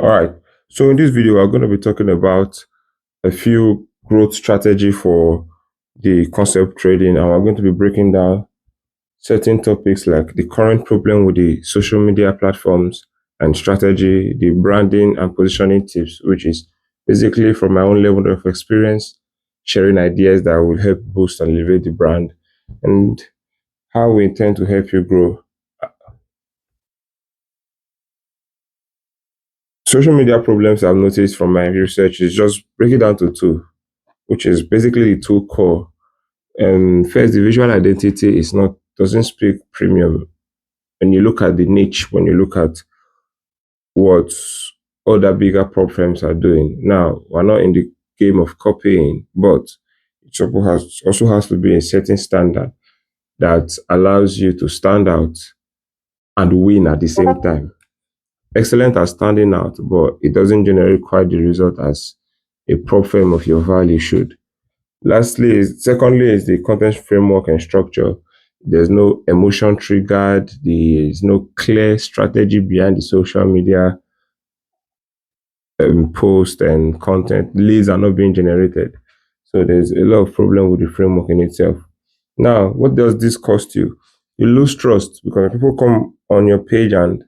All right. So in this video, we're going to be talking about a few growth strategy for the concept trading, and we're going to be breaking down certain topics like the current problem with the social media platforms and strategy, the branding and positioning tips, which is basically from my own level of experience, sharing ideas that will help boost and elevate the brand, and how we intend to help you grow. Social media problems I've noticed from my research is just break it down to two, which is basically the two core. First, the visual identity is not doesn't speak premium. When you look at the niche, when you look at what other bigger prop firms are doing, now we're not in the game of copying, but it also has to be a certain standard that allows you to stand out and win at the same time. Excellent at standing out, but it doesn't generate quite the result as a prop firm of your value should. Secondly, is the content framework and structure. There's no emotion triggered. There's no clear strategy behind the social media post and content. Leads are not being generated. So there's a lot of problem with the framework in itself. Now, what does this cost you? You lose trust because people come on your page and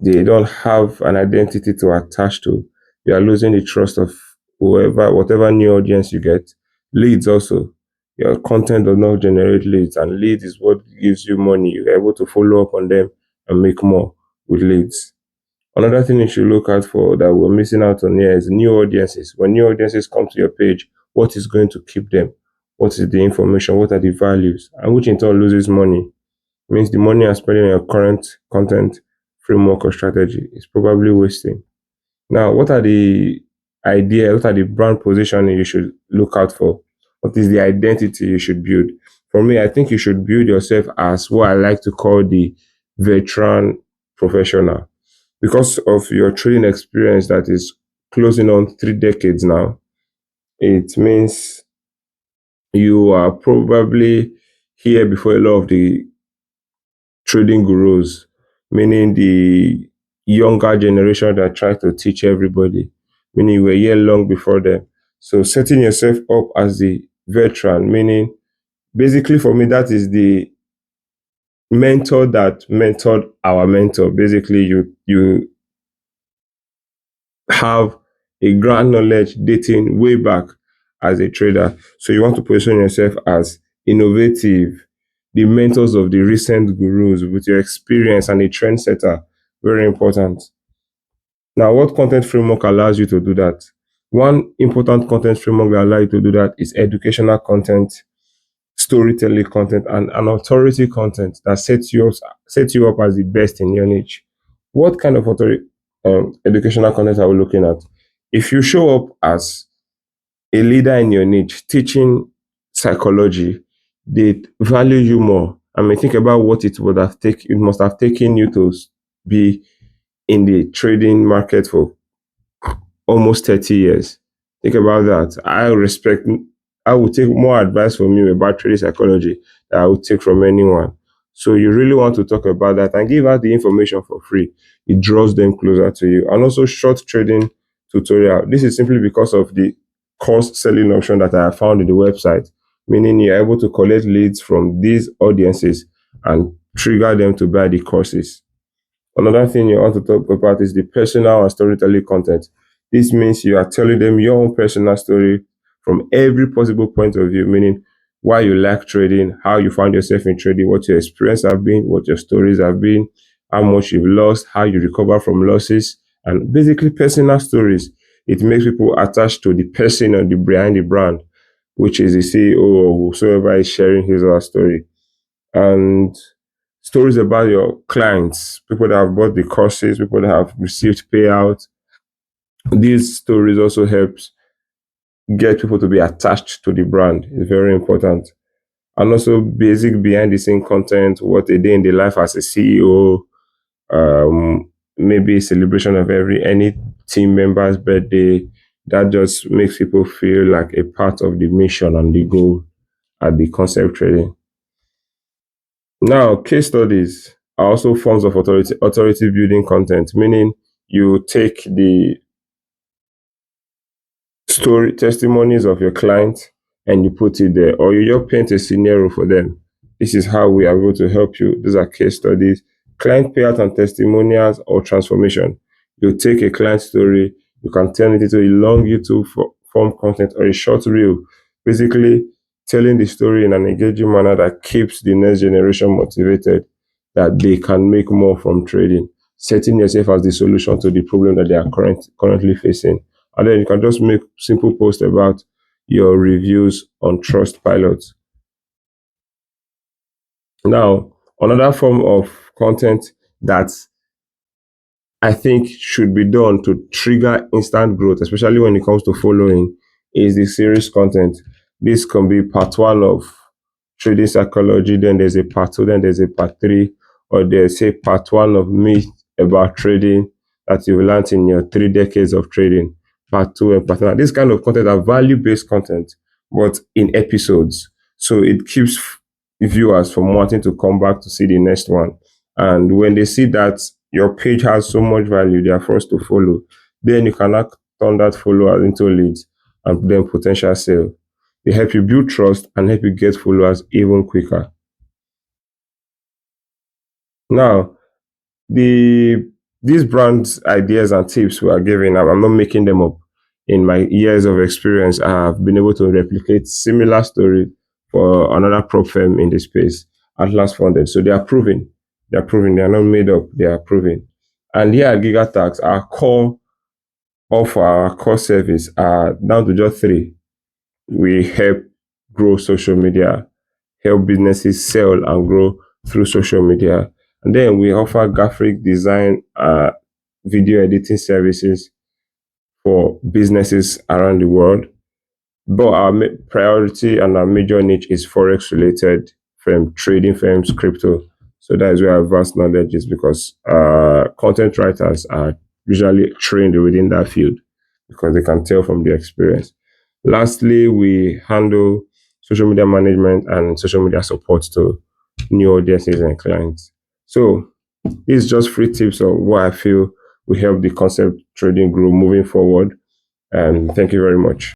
they don't have an identity to attach to. You are losing the trust of whatever new audience you get. Leads also. Your content does not generate leads, and leads is what gives you money. You're able to follow up on them and make more with leads. Another thing you should look out for that we're missing out on here is new audiences. When new audiences come to your page, what is going to keep them? What is the information? What are the values? And which in turn loses money. Means the money you're spending on your current content framework or strategy is probably wasting. Now, what are the brand positioning you should look out for? What is the identity you should build? For me, I think you should build yourself as what I like to call the veteran professional. Because of your trading experience that is closing on 3 decades now, it means you are probably here before a lot of the trading gurus, meaning the younger generation that try to teach everybody, meaning you were here long before them. So setting yourself up as the veteran, meaning basically for me, that is the mentor that mentored our mentor. Basically, you have a grand knowledge dating way back as a trader. So you want to position yourself as innovative, the mentors of the recent gurus with your experience and a trendsetter. Very important. Now, what content framework allows you to do that? One important content framework that allows you to do that is educational content, storytelling content, and an authority content that sets you up as the best in your niche. What kind of educational content are we looking at? If you show up as a leader in your niche, teaching psychology, they value you more. I mean, think about what it must have taken you to be in the trading market for almost 30 years. Think about that. I would take more advice from you about trading psychology that I would take from anyone. So you really want to talk about that and give out the information for free. It draws them closer to you. And also short trading tutorial. This is simply because of the course selling option that I have found in the website, meaning you're able to collect leads from these audiences and trigger them to buy the courses. Another thing you want to talk about is the personal and storytelling content. This means you are telling them your own personal story from every possible point of view, meaning why you like trading, how you found yourself in trading, what your experience have been, what your stories have been, how much you've lost, how you recover from losses, and basically personal stories. It makes people attached to the person or the behind the brand, which is the CEO or whosoever is sharing his or her story. And stories about your clients, people that have bought the courses, people that have received payouts. These stories also helps get people to be attached to the brand. It's very important. And also basic behind the scene content, what a day in the life as a CEO, maybe a celebration of any team member's birthday. That just makes people feel like a part of the mission and the goal at the concept trading. Now, case studies are also forms of authority building content, meaning You take the story testimonies of your clients and you put it there, or you just paint a scenario for them. This is how we are able to help you. These are case studies, client payout and testimonials, or transformation. You take a client story, you can turn it into a long YouTube form content or a short reel, basically telling the story in an engaging manner that keeps the next generation motivated, that they can make more from trading, setting yourself as the solution to the problem that they are currently facing. And then you can just make simple posts about your reviews on Trustpilot. Now, another form of content that I think should be done to trigger instant growth, especially when it comes to following, is the series content. This can be part one of trading psychology, then there's a part two, then there's a part three, or there's a part one of myth about trading that you've learned in your 3 decades of trading. Part two and part three. This kind of content are value-based content, but in episodes. So it keeps viewers from wanting to come back to see the next one. And when they see that your page has so much value, they are forced to follow. Then you can now turn that follower into leads and then potential sale. They help you build trust and help you get followers even quicker. Now, the these brands ideas and tips we are giving, I'm not making them up. In my years of experience, I have been able to replicate similar story for another prop firm in the space, Atlas Funded. So they are proven. They are proven. They are not made up. They are proven. And here at GigaTax, our core offer, our core service are down to just three. We help grow social media, help businesses sell and grow through social media. And then we offer graphic design, video editing services for businesses around the world. But our priority and our major niche is forex related from trading firms, crypto. So that is where our vast knowledge is, because content writers are usually trained within that field because they can tell from the experience. Lastly, we handle social media management and social media support to new audiences and clients. So this is just free tips of what I feel will help the concept trading grow moving forward. And thank you very much.